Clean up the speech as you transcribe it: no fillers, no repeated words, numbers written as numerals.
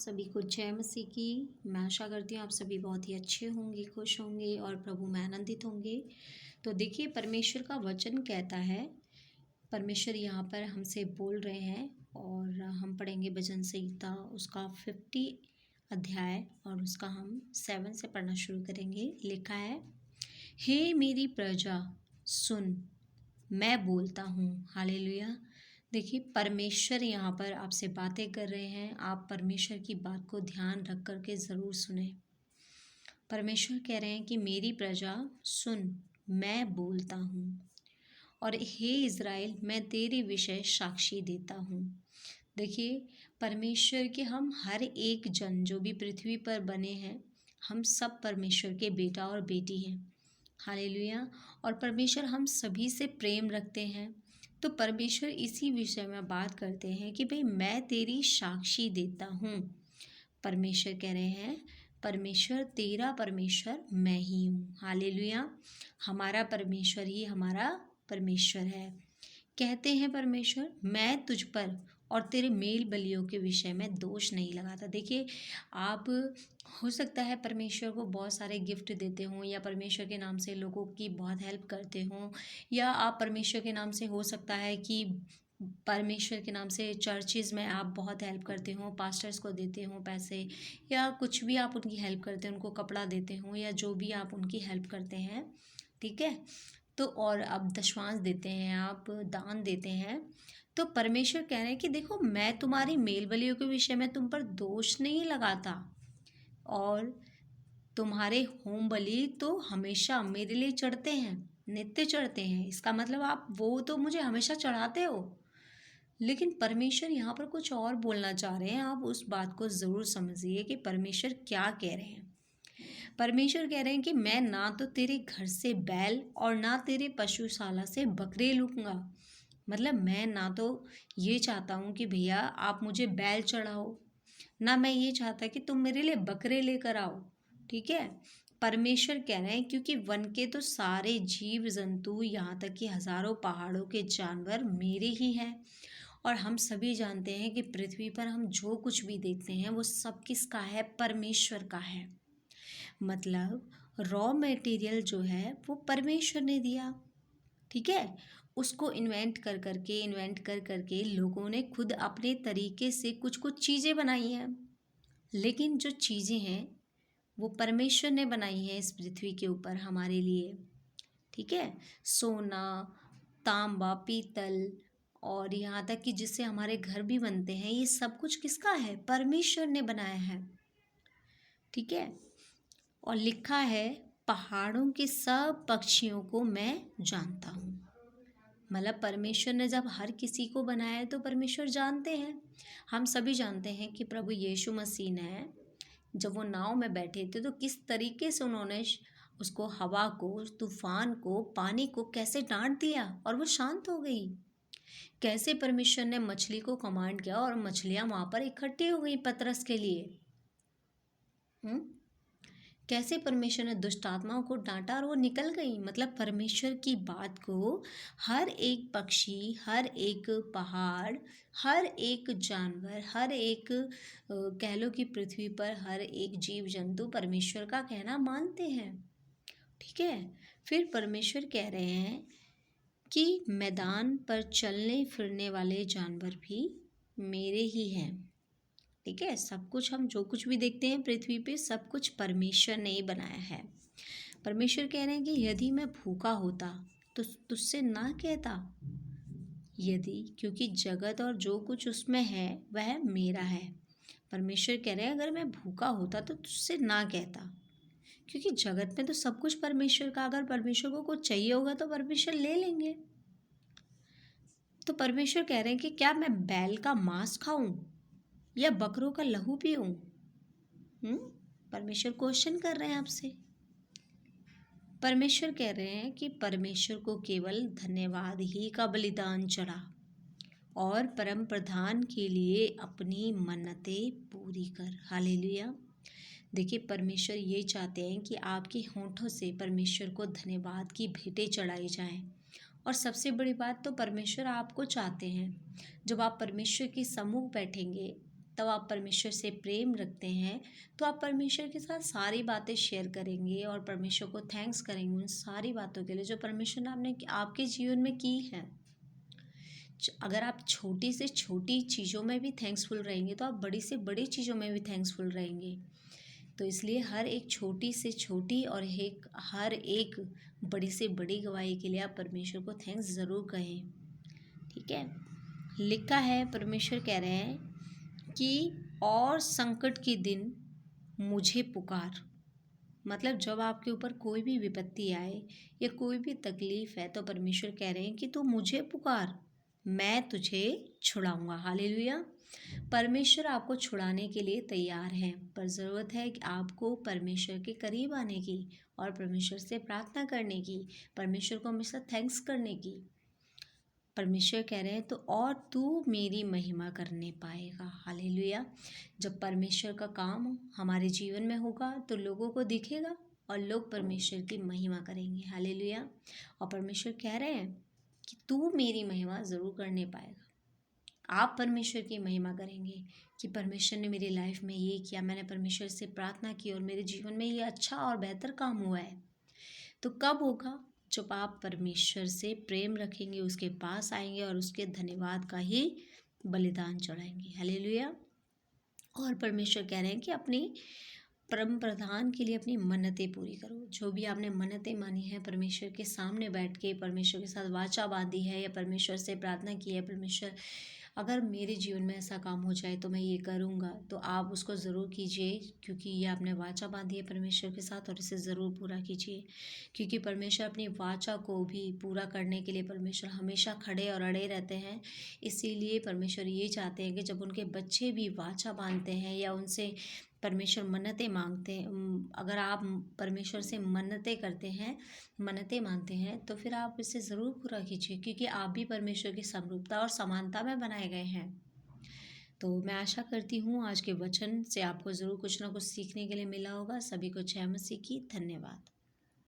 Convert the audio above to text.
सभी को जय मसीह की। मैं आशा करती हूँ आप सभी बहुत ही अच्छे होंगे, खुश होंगे और प्रभु में आनंदित होंगे। तो देखिए, परमेश्वर का वचन कहता है, परमेश्वर यहाँ पर हमसे बोल रहे हैं और हम पढ़ेंगे भजन संहिता उसका 50 अध्याय और उसका हम 7 से पढ़ना शुरू करेंगे। लिखा है, हे मेरी प्रजा सुन, मैं बोलता हूँ। हालेलुया। देखिए, परमेश्वर यहाँ पर आपसे बातें कर रहे हैं। आप परमेश्वर की बात को ध्यान रख कर के ज़रूर सुने। परमेश्वर कह रहे हैं कि मेरी प्रजा सुन, मैं बोलता हूँ। और हे इज़राइल, मैं तेरे विषय साक्षी देता हूँ। देखिए, परमेश्वर के हम हर एक जन जो भी पृथ्वी पर बने हैं, हम सब परमेश्वर के बेटा और बेटी हैं। हालेलुया। और परमेश्वर हम सभी से प्रेम रखते हैं। तो परमेश्वर इसी विषय में बात करते हैं कि भाई मैं तेरी साक्षी देता हूँ। परमेश्वर कह रहे हैं, परमेश्वर तेरा परमेश्वर मैं ही हूँ। हालेलुया। हमारा परमेश्वर ही हमारा परमेश्वर है। कहते हैं परमेश्वर, मैं तुझ पर और तेरे मेल बलियों के विषय में दोष नहीं लगाता। देखिए, आप हो सकता है परमेश्वर को बहुत सारे गिफ्ट देते हों या परमेश्वर के नाम से लोगों की बहुत हेल्प करते हों, या आप परमेश्वर के नाम से हो सकता है कि परमेश्वर के नाम से चर्चेज़ में आप बहुत हेल्प करते हो, पास्टर्स को देते हो पैसे, या कुछ भी आप उनकी हेल्प करते हैं, उनको कपड़ा देते हो या जो भी आप उनकी हेल्प करते हैं, ठीक है। तो और आप दशवांश देते हैं, आप दान देते हैं। तो परमेश्वर कह रहे हैं कि देखो, मैं तुम्हारी मेल बलियों के विषय में तुम पर दोष नहीं लगाता, और तुम्हारे होम बलि तो हमेशा मेरे लिए चढ़ते हैं, नित्य चढ़ते हैं। इसका मतलब आप वो तो मुझे हमेशा चढ़ाते हो। लेकिन परमेश्वर यहाँ पर कुछ और बोलना चाह रहे हैं। आप उस बात को ज़रूर समझिए कि परमेश्वर क्या कह रहे हैं। परमेश्वर कह रहे हैं कि मैं ना तो तेरे घर से बैल और ना तेरे पशुशाला से बकरे लूँगा। मतलब मैं ना तो ये चाहता हूँ कि भैया आप मुझे बैल चढ़ाओ, ना मैं ये चाहता कि तुम मेरे लिए बकरे लेकर आओ, ठीक है। परमेश्वर कह रहे हैं क्योंकि वन के तो सारे जीव जंतु, यहाँ तक कि हजारों पहाड़ों के जानवर मेरे ही हैं। और हम सभी जानते हैं कि पृथ्वी पर हम जो कुछ भी देखते हैं वो सब किसका है? परमेश्वर का है। मतलब रॉ मटेरियल जो है वो परमेश्वर ने दिया, ठीक है। उसको इन्वेंट कर करके लोगों ने खुद अपने तरीके से कुछ कुछ चीज़ें बनाई हैं। लेकिन जो चीज़ें हैं वो परमेश्वर ने बनाई हैं इस पृथ्वी के ऊपर हमारे लिए, ठीक है। सोना, तांबा, पीतल और यहाँ तक कि जिससे हमारे घर भी बनते हैं, ये सब कुछ किसका है? परमेश्वर ने बनाया है, ठीक है। और लिखा है, पहाड़ों के सब पक्षियों को मैं जानता हूँ। मतलब परमेश्वर ने जब हर किसी को बनाया है तो परमेश्वर जानते हैं। हम सभी जानते हैं कि प्रभु यीशु मसीह ने जब वो नाव में बैठे थे तो किस तरीके से उन्होंने उसको, हवा को, तूफान को, पानी को कैसे डांट दिया और वो शांत हो गई। कैसे परमेश्वर ने मछली को कमांड किया और मछलियां वहां पर इकट्ठी हो गई पतरस के लिए। कैसे परमेश्वर ने दुष्ट आत्माओं को डांटा और वो निकल गई। मतलब परमेश्वर की बात को हर एक पक्षी, हर एक पहाड़, हर एक जानवर, हर एक कह लो कि पृथ्वी पर हर एक जीव जंतु परमेश्वर का कहना मानते हैं, ठीक है। फिर परमेश्वर कह रहे हैं कि मैदान पर चलने फिरने वाले जानवर भी मेरे ही हैं, ठीक है। सब कुछ, हम जो कुछ भी देखते हैं पृथ्वी पे, सब कुछ परमेश्वर ने ही बनाया है। परमेश्वर कह रहे हैं कि यदि मैं भूखा होता तो तुझसे ना कहता, यदि, क्योंकि जगत और जो कुछ उसमें है वह मेरा है। परमेश्वर कह रहे हैं अगर मैं भूखा होता तो तुझसे ना कहता, क्योंकि जगत में तो सब कुछ परमेश्वर का, अगर परमेश्वर को कुछ चाहिए होगा तो परमेश्वर ले लेंगे। तो परमेश्वर कह रहे हैं कि क्या मैं बैल का मांस खाऊं या बकरों का लहू पीऊं? परमेश्वर क्वेश्चन कर रहे हैं आपसे। परमेश्वर कह रहे हैं कि परमेश्वर को केवल धन्यवाद ही का बलिदान चढ़ा और परम प्रधान के लिए अपनी मन्नतें पूरी कर। हालेलुया। देखिए, परमेश्वर ये चाहते हैं कि आपके होठों से परमेश्वर को धन्यवाद की भेंटें चढ़ाई जाएं। और सबसे बड़ी बात तो परमेश्वर आपको चाहते हैं। जब आप परमेश्वर के सम्मुख बैठेंगे तब आप परमेश्वर से प्रेम रखते हैं, तो आप परमेश्वर के साथ सारी बातें शेयर करेंगे और परमेश्वर को थैंक्स करेंगे उन सारी बातों के लिए जो परमेश्वर ने आपने आपके जीवन में की है। अगर आप छोटी से छोटी चीज़ों में भी थैंक्सफुल रहेंगे तो आप बड़ी से बड़ी चीज़ों में भी थैंक्सफुल रहेंगे। तो इसलिए हर एक छोटी से छोटी और हर एक बड़ी से बड़ी गवाही के लिए आप परमेश्वर को थैंक्स ज़रूर कहें। ठीक है। लिखा है, परमेश्वर कह रहे हैं कि और संकट के दिन मुझे पुकार। मतलब जब आपके ऊपर कोई भी विपत्ति आए या कोई भी तकलीफ है तो परमेश्वर कह रहे हैं कि तू मुझे पुकार, मैं तुझे छुड़ाऊंगा। हालेलुया। परमेश्वर आपको छुड़ाने के लिए तैयार हैं, पर ज़रूरत है कि आपको परमेश्वर के करीब आने की और परमेश्वर से प्रार्थना करने की, परमेश्वर को हमेशा थैंक्स करने की। परमेश्वर कह रहे हैं तो और तू मेरी महिमा करने पाएगा। हालेलुया। जब परमेश्वर का काम हमारे जीवन में होगा तो लोगों को दिखेगा और लोग परमेश्वर की महिमा करेंगे। हालेलुया। और परमेश्वर कह रहे हैं कि तू मेरी महिमा ज़रूर करने पाएगा। आप परमेश्वर की महिमा करेंगे कि परमेश्वर ने मेरी लाइफ में ये किया, मैंने परमेश्वर से प्रार्थना की और मेरे जीवन में ये अच्छा और बेहतर काम हुआ है। तो कब होगा? जब आप परमेश्वर से प्रेम रखेंगे, उसके पास आएंगे और उसके धन्यवाद का ही बलिदान चढ़ाएंगे। हालेलुया। और परमेश्वर कह रहे हैं कि अपनी परम प्रधान के लिए अपनी मन्नतें पूरी करो। जो भी आपने मन्नतें मानी है, परमेश्वर के सामने बैठ के परमेश्वर के साथ वाचा बांधी है या परमेश्वर से प्रार्थना की है, परमेश्वर अगर मेरे जीवन में ऐसा काम हो जाए तो मैं ये करूँगा, तो आप उसको ज़रूर कीजिए, क्योंकि ये आपने वाचा बांधी है परमेश्वर के साथ और इसे ज़रूर पूरा कीजिए। क्योंकि परमेश्वर अपनी वाचा को भी पूरा करने के लिए परमेश्वर हमेशा खड़े और अड़े रहते हैं। इसीलिए परमेश्वर ये चाहते हैं कि जब उनके बच्चे भी वाचा बांधते हैं या उनसे परमेश्वर मन्नतें मांगते हैं, अगर आप परमेश्वर से मन्नतें करते हैं, मन्नतें मानते हैं, तो फिर आप इसे ज़रूर पूरा कीजिए, क्योंकि आप भी परमेश्वर की समरूपता और समानता में बनाए गए हैं। तो मैं आशा करती हूँ आज के वचन से आपको ज़रूर कुछ ना कुछ सीखने के लिए मिला होगा। सभी को जय मसीह की। धन्यवाद।